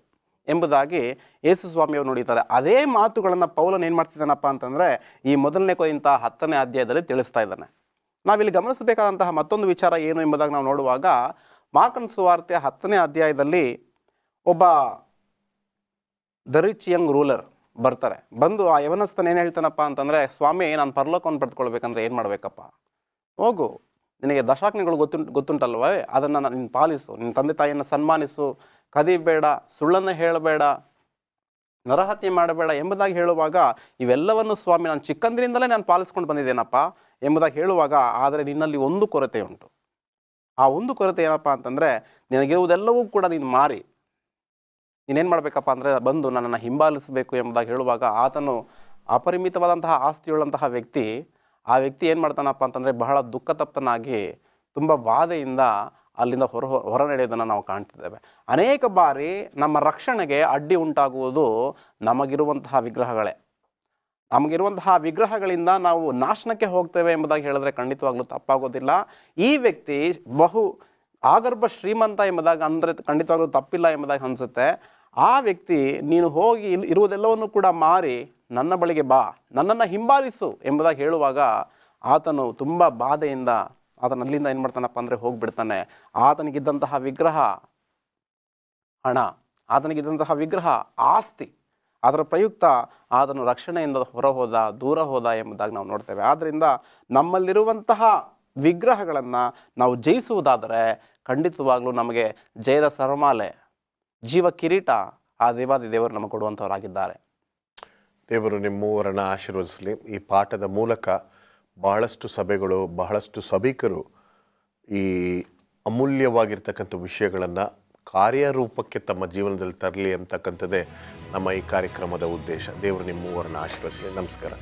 ಎಂಬುದಾಗಿ ಯೇಸು ಸ್ವಾಮಿಯವರು ನುಡಿತಾರೆ. ಅದೇ ಮಾತುಗಳನ್ನು ಪೌಲನು ಏನು ಮಾಡ್ತಿದ್ದಾನಪ್ಪ ಅಂತಂದರೆ ಈ 1 ಕೊರಿಂಥ 10ನೇ ಅಧ್ಯಾಯದಲ್ಲಿ ತಿಳಿಸ್ತಾ ಇದ್ದಾನೆ. ನಾವಿಲ್ಲಿ ಗಮನಿಸಬೇಕಾದಂತಹ ಮತ್ತೊಂದು ವಿಚಾರ ಏನು ಎಂಬುದಾಗಿ ನಾವು ನೋಡುವಾಗ, ಮಾರ್ಕನ ಸುವಾರ್ತೆ 10ನೇ ಅಧ್ಯಾಯದಲ್ಲಿ ಒಬ್ಬ ದ ರಿಚ್ ಯಂಗ್ ರೂಲರ್ ಬರ್ತಾರೆ. ಬಂದು ಆ ಯವನಸ್ಥನ ಏನು ಹೇಳ್ತಾನಪ್ಪ ಅಂತಂದರೆ, ಸ್ವಾಮಿ, ನಾನು ಪರಲೋಕವನ್ನು ಪಡೆದುಕೊಳ್ಬೇಕಂದ್ರೆ ಏನು ಮಾಡಬೇಕಪ್ಪ? ಹೋಗು, ನಿನಗೆ ದಶಾಜ್ಞೆಗಳು ಗೊತ್ತುಂಟಲ್ವೇ, ಅದನ್ನು ನೀನು ಪಾಲಿಸು, ನಿನ್ನ ತಂದೆ ತಾಯಿಯನ್ನು ಸನ್ಮಾನಿಸು, ಕದಿಬೇಡ, ಸುಳ್ಳನ್ನು ಹೇಳಬೇಡ, ನರಹತ್ಯೆ ಮಾಡಬೇಡ ಎಂಬುದಾಗಿ ಹೇಳುವಾಗ, ಇವೆಲ್ಲವನ್ನು ಸ್ವಾಮಿ ನಾನು ಚಿಕ್ಕಂದಿನಿಂದಲೇ ನಾನು ಪಾಲಿಸ್ಕೊಂಡು ಬಂದಿದ್ದೇನಪ್ಪ ಎಂಬುದಾಗಿ ಹೇಳುವಾಗ, ಆದರೆ ನಿನ್ನಲ್ಲಿ ಒಂದು ಕೊರತೆ ಉಂಟು. ಆ ಒಂದು ಕೊರತೆ ಏನಪ್ಪ ಅಂತಂದರೆ, ನಿನಗಿರುವುದೆಲ್ಲವೂ ಕೂಡ ನೀನು ಮಾರಿ ನೀನೇನು ಮಾಡಬೇಕಪ್ಪ ಅಂದರೆ ಬಂದು ನನ್ನನ್ನು ಹಿಂಬಾಲಿಸಬೇಕು ಎಂಬುದಾಗಿ ಹೇಳುವಾಗ, ಆತನು ಅಪರಿಮಿತವಾದಂತಹ ಆಸ್ತಿಯುಳ್ಳಂತಹ ವ್ಯಕ್ತಿ. ಆ ವ್ಯಕ್ತಿ ಏನು ಮಾಡ್ತಾನಪ್ಪ ಅಂತಂದರೆ ಬಹಳ ದುಃಖತಪ್ತನಾಗಿ ತುಂಬ ಬಾಧೆಯಿಂದ ಅಲ್ಲಿಂದ ಹೊರ ನಡೆಯೋದನ್ನು ನಾವು ಕಾಣ್ತಿದ್ದೇವೆ. ಅನೇಕ ಬಾರಿ ನಮ್ಮ ರಕ್ಷಣೆಗೆ ಅಡ್ಡಿ ಉಂಟಾಗುವುದು ನಮಗಿರುವಂತಹ ವಿಗ್ರಹಗಳೇ. ನಮಗಿರುವಂತಹ ವಿಗ್ರಹಗಳಿಂದ ನಾವು ನಾಶನಕ್ಕೆ ಹೋಗ್ತೇವೆ ಎಂಬುದಾಗಿ ಹೇಳಿದ್ರೆ ಖಂಡಿತವಾಗ್ಲೂ ತಪ್ಪಾಗೋದಿಲ್ಲ. ಈ ವ್ಯಕ್ತಿ ಬಹು ಆಗರ್ಭ ಶ್ರೀಮಂತ ಎಂಬುದಾಗಿ ಅಂದರೆ ಖಂಡಿತವಾಗ್ಲೂ ತಪ್ಪಿಲ್ಲ ಎಂಬುದಾಗಿ ಅನಿಸುತ್ತೆ. ಆ ವ್ಯಕ್ತಿ, ನೀನು ಹೋಗಿ ಇರುವುದೆಲ್ಲವನ್ನು ಕೂಡ ಮಾರಿ ನನ್ನ ಬಳಿಗೆ ಬಾ, ನನ್ನನ್ನು ಹಿಂಬಾಲಿಸು ಎಂಬುದಾಗಿ ಹೇಳುವಾಗ, ಆತನು ತುಂಬ ಬಾಧೆಯಿಂದ ಆತನಲ್ಲಿಂದ ಏನು ಮಾಡ್ತಾನಪ್ಪ ಅಂದರೆ ಹೋಗಿಬಿಡ್ತಾನೆ. ಆತನಿಗಿದ್ದಂತಹ ವಿಗ್ರಹ ಹಣ, ಆತನಿಗಿದ್ದಂತಹ ವಿಗ್ರಹ ಆಸ್ತಿ, ಅದರ ಪ್ರಯುಕ್ತ ಆತನು ರಕ್ಷಣೆಯಿಂದ ಹೊರ ದೂರ ಹೋದ ಎಂಬುದಾಗಿ ನಾವು ನೋಡ್ತೇವೆ. ಆದ್ದರಿಂದ ನಮ್ಮಲ್ಲಿರುವಂತಹ ವಿಗ್ರಹಗಳನ್ನು ನಾವು ಜಯಿಸುವುದಾದರೆ ಖಂಡಿತವಾಗ್ಲೂ ನಮಗೆ ಜಯದ ಸರಮಾಲೆ, ಜೀವ ಕಿರೀಟ ಆ ದೇವಾದಿ ದೇವರು ನಮಗೆ ಕೊಡುವಂಥವರಾಗಿದ್ದಾರೆ. ದೇವರು ನಿಮ್ಮೂವರನ್ನು ಆಶೀರ್ವದಿಸಲಿ. ಈ ಪಾಠದ ಮೂಲಕ ಬಹಳಷ್ಟು ಸಭೆಗಳು, ಬಹಳಷ್ಟು ಸಭಿಕರು ಈ ಅಮೂಲ್ಯವಾಗಿರ್ತಕ್ಕಂಥ ವಿಷಯಗಳನ್ನು ಕಾರ್ಯರೂಪಕ್ಕೆ ತಮ್ಮ ಜೀವನದಲ್ಲಿ ತರಲಿ ಅಂತಕ್ಕಂಥದ್ದೇ ನಮ್ಮ ಈ ಕಾರ್ಯಕ್ರಮದ ಉದ್ದೇಶ. ದೇವರು ನಿಮ್ಮೂವರನ್ನು ಆಶೀರ್ವದಿಸಲಿ. ನಮಸ್ಕಾರ.